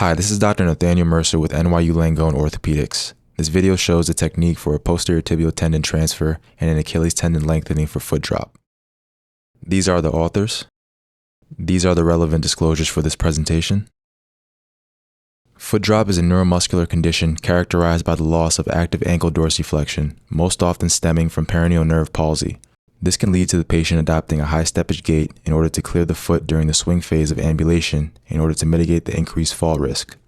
Hi, this is Dr. Nathaniel Mercer with NYU Langone Orthopedics. This video shows the technique for a posterior tibial tendon transfer and an Achilles tendon lengthening for foot drop. These are the authors. These are the relevant disclosures for this presentation. Foot drop is a neuromuscular condition characterized by the loss of active ankle dorsiflexion, most often stemming from peroneal nerve palsy. This can lead to the patient adopting a high steppage gait in order to clear the foot during the swing phase of ambulation in order to mitigate the increased fall risk.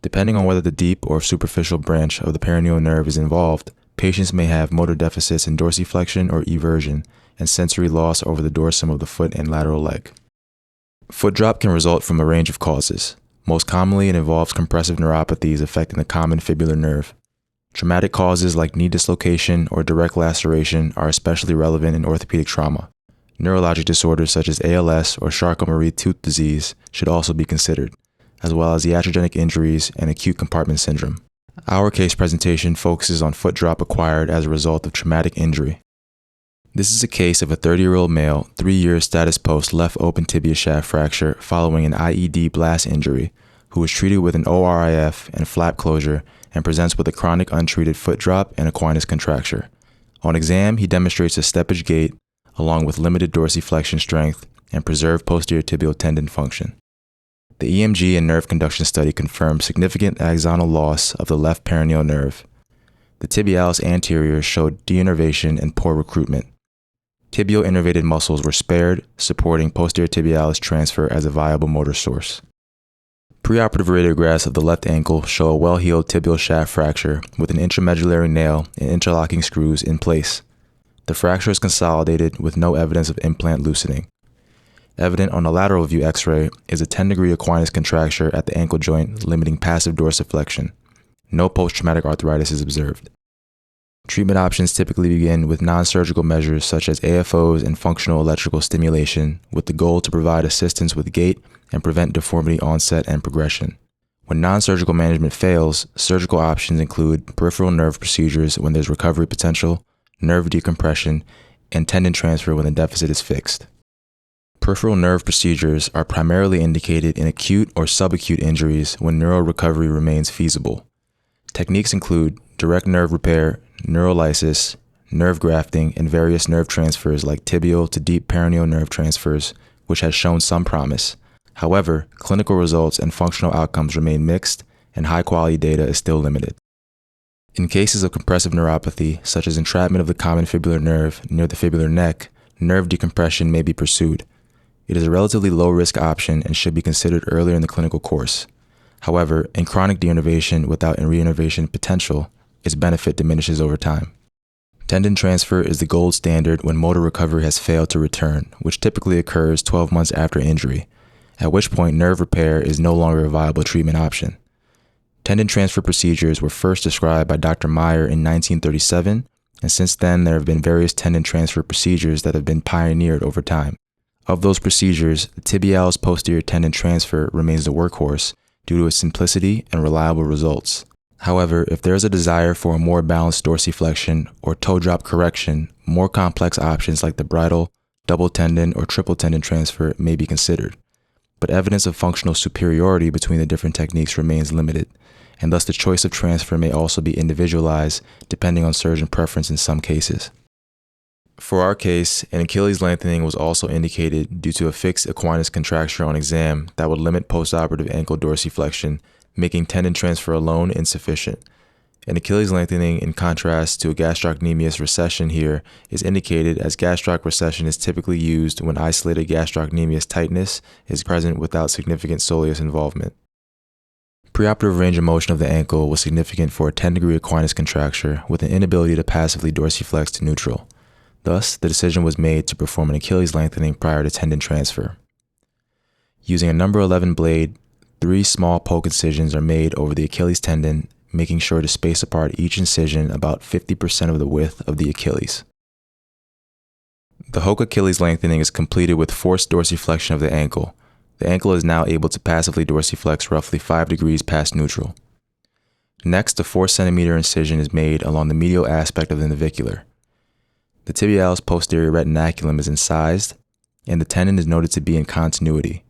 Depending on whether the deep or superficial branch of the peroneal nerve is involved, patients may have motor deficits in dorsiflexion or eversion and sensory loss over the dorsum of the foot and lateral leg. Foot drop can result from a range of causes. Most commonly, it involves compressive neuropathies affecting the common fibular nerve. Traumatic causes like knee dislocation or direct laceration are especially relevant in orthopedic trauma. Neurologic disorders such as ALS or Charcot-Marie tooth disease should also be considered, as well as iatrogenic injuries and acute compartment syndrome. Our case presentation focuses on foot drop acquired as a result of traumatic injury. This is a case of a 30-year-old male, 3 years status post left open tibia shaft fracture following an IED blast injury, who was treated with an ORIF and flap closure and presents with a chronic untreated foot drop and equinus contracture. On exam, he demonstrates a steppage gait along with limited dorsiflexion strength and preserved posterior tibial tendon function. The EMG and nerve conduction study confirmed significant axonal loss of the left peroneal nerve. The tibialis anterior showed deinnervation and poor recruitment. Tibial innervated muscles were spared, supporting posterior tibialis transfer as a viable motor source. Preoperative radiographs of the left ankle show a well-healed tibial shaft fracture with an intramedullary nail and interlocking screws in place. The fracture is consolidated with no evidence of implant loosening. Evident on a lateral view X-ray is a 10-degree equinus contracture at the ankle joint limiting passive dorsiflexion. No post-traumatic arthritis is observed. Treatment options typically begin with non-surgical measures such as AFOs and functional electrical stimulation with the goal to provide assistance with gait and prevent deformity onset and progression. When non-surgical management fails, surgical options include peripheral nerve procedures when there's recovery potential, nerve decompression, and tendon transfer when the deficit is fixed. Peripheral nerve procedures are primarily indicated in acute or subacute injuries when neural recovery remains feasible. Techniques include direct nerve repair, neurolysis, nerve grafting, and various nerve transfers like tibial to deep peroneal nerve transfers, which has shown some promise. However, clinical results and functional outcomes remain mixed, and high-quality data is still limited. In cases of compressive neuropathy, such as entrapment of the common fibular nerve near the fibular neck, nerve decompression may be pursued. It is a relatively low-risk option and should be considered earlier in the clinical course. However, in chronic deinnervation without reinnervation potential, its benefit diminishes over time. Tendon transfer is the gold standard when motor recovery has failed to return, which typically occurs 12 months after injury, at which point nerve repair is no longer a viable treatment option. Tendon transfer procedures were first described by Dr. Meyer in 1937, and since then there have been various tendon transfer procedures that have been pioneered over time. Of those procedures, the tibialis posterior tendon transfer remains the workhorse due to its simplicity and reliable results. However, if there is a desire for a more balanced dorsiflexion or toe drop correction, more complex options like the bridle, double tendon, or triple tendon transfer may be considered. But evidence of functional superiority between the different techniques remains limited, and thus the choice of transfer may also be individualized depending on surgeon preference in some cases. For our case, an Achilles lengthening was also indicated due to a fixed equinus contracture on exam that would limit postoperative ankle dorsiflexion, making tendon transfer alone insufficient. An Achilles lengthening, in contrast to a gastrocnemius recession here, is indicated as gastroc recession is typically used when isolated gastrocnemius tightness is present without significant soleus involvement. Preoperative range of motion of the ankle was significant for a 10-degree equinus contracture with an inability to passively dorsiflex to neutral. Thus, the decision was made to perform an Achilles lengthening prior to tendon transfer. Using a number 11 blade, 3 small poke incisions are made over the Achilles tendon, making sure to space apart each incision about 50% of the width of the Achilles. The Hoke Achilles lengthening is completed with forced dorsiflexion of the ankle. The ankle is now able to passively dorsiflex roughly 5 degrees past neutral. Next, a 4 cm incision is made along the medial aspect of the navicular. The tibialis posterior retinaculum is incised, and the tendon is noted to be in continuity.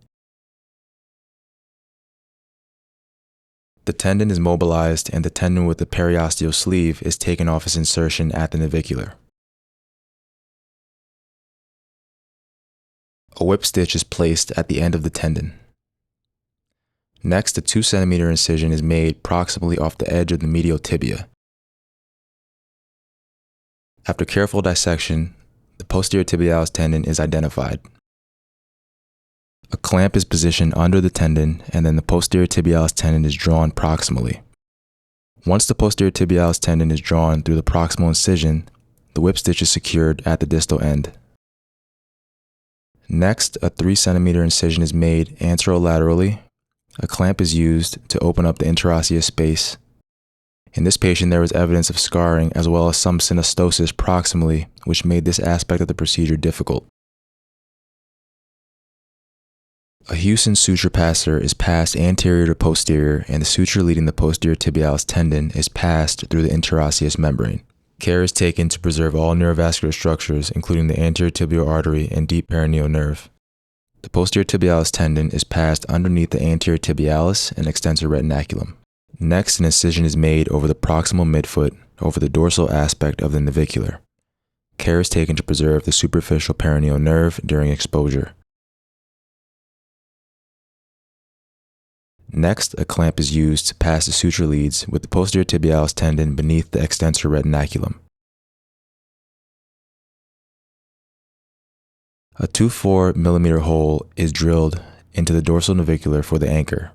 The tendon is mobilized and the tendon with the periosteal sleeve is taken off its insertion at the navicular. A whip stitch is placed at the end of the tendon. Next, a 2 cm incision is made proximally off the edge of the medial tibia. After careful dissection, the posterior tibialis tendon is identified. A clamp is positioned under the tendon and then the posterior tibialis tendon is drawn proximally. Once the posterior tibialis tendon is drawn through the proximal incision, the whip stitch is secured at the distal end. Next, a 3 cm incision is made anterolaterally. A clamp is used to open up the interosseous space. In this patient, there was evidence of scarring as well as some synostosis proximally, which made this aspect of the procedure difficult. A Houston suture passer is passed anterior to posterior, and the suture leading the posterior tibialis tendon is passed through the interosseous membrane. Care is taken to preserve all neurovascular structures, including the anterior tibial artery and deep peroneal nerve. The posterior tibialis tendon is passed underneath the anterior tibialis and extensor retinaculum. Next, an incision is made over the proximal midfoot over the dorsal aspect of the navicular. Care is taken to preserve the superficial peroneal nerve during exposure. Next, a clamp is used to pass the suture leads with the posterior tibialis tendon beneath the extensor retinaculum. A 2-4 mm hole is drilled into the dorsal navicular for the anchor.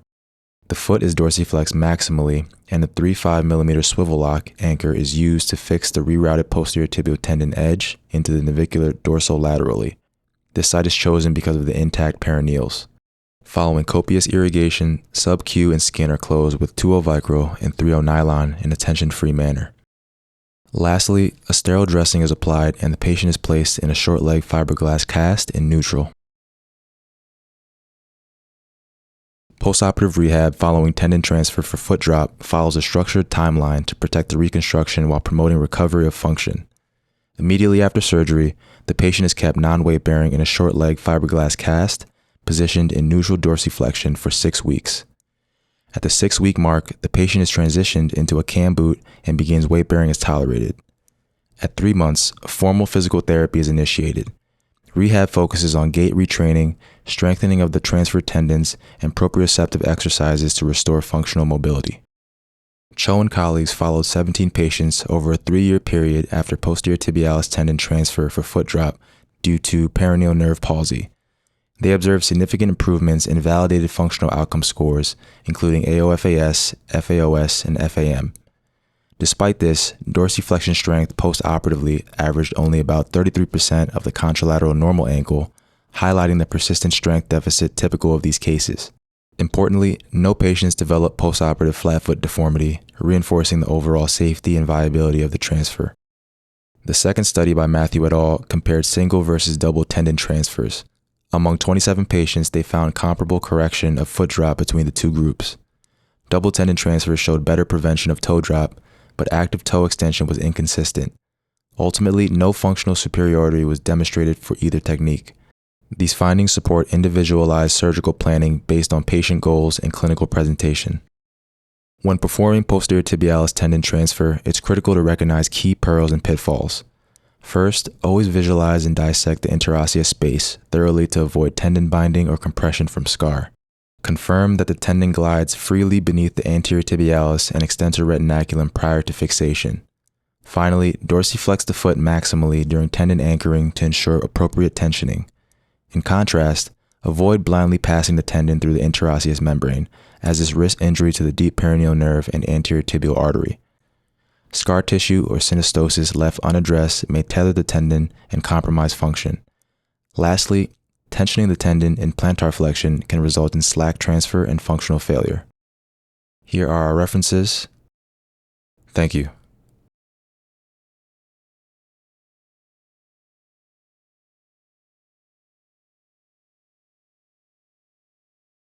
The foot is dorsiflexed maximally, and a 3-5 mm swivel lock anchor is used to fix the rerouted posterior tibial tendon edge into the navicular dorsolaterally. This site is chosen because of the intact peroneals. Following copious irrigation, sub-Q and skin are closed with 2-0 Vicryl and 3-0 nylon in a tension-free manner. Lastly, a sterile dressing is applied and the patient is placed in a short leg fiberglass cast in neutral. Postoperative rehab following tendon transfer for foot drop follows a structured timeline to protect the reconstruction while promoting recovery of function. Immediately after surgery, the patient is kept non-weight bearing in a short leg fiberglass cast, positioned in neutral dorsiflexion for 6 weeks. At the 6-week mark, the patient is transitioned into a cam boot and begins weight bearing as tolerated. At 3 months, formal physical therapy is initiated. Rehab focuses on gait retraining, strengthening of the transferred tendons, and proprioceptive exercises to restore functional mobility. Cho and colleagues followed 17 patients over a 3-year period after posterior tibialis tendon transfer for foot drop due to peroneal nerve palsy. They observed significant improvements in validated functional outcome scores, including AOFAS, FAOS, and FAM. Despite this, dorsiflexion strength post-operatively averaged only about 33% of the contralateral normal ankle, highlighting the persistent strength deficit typical of these cases. Importantly, no patients developed post-operative flat foot deformity, reinforcing the overall safety and viability of the transfer. The second study by Matthew et al. Compared single versus double tendon transfers. Among 27 patients, they found comparable correction of foot drop between the two groups. Double tendon transfers showed better prevention of toe drop, but active toe extension was inconsistent. Ultimately, no functional superiority was demonstrated for either technique. These findings support individualized surgical planning based on patient goals and clinical presentation. When performing posterior tibialis tendon transfer, it's critical to recognize key pearls and pitfalls. First, always visualize and dissect the interosseous space thoroughly to avoid tendon binding or compression from scar. Confirm that the tendon glides freely beneath the anterior tibialis and extensor retinaculum prior to fixation. Finally, dorsiflex the foot maximally during tendon anchoring to ensure appropriate tensioning. In contrast, avoid blindly passing the tendon through the interosseous membrane, as this risks injury to the deep peroneal nerve and anterior tibial artery. Scar tissue or synostosis left unaddressed may tether the tendon and compromise function. Lastly, tensioning the tendon in plantar flexion can result in slack transfer and functional failure. Here are our references. Thank you.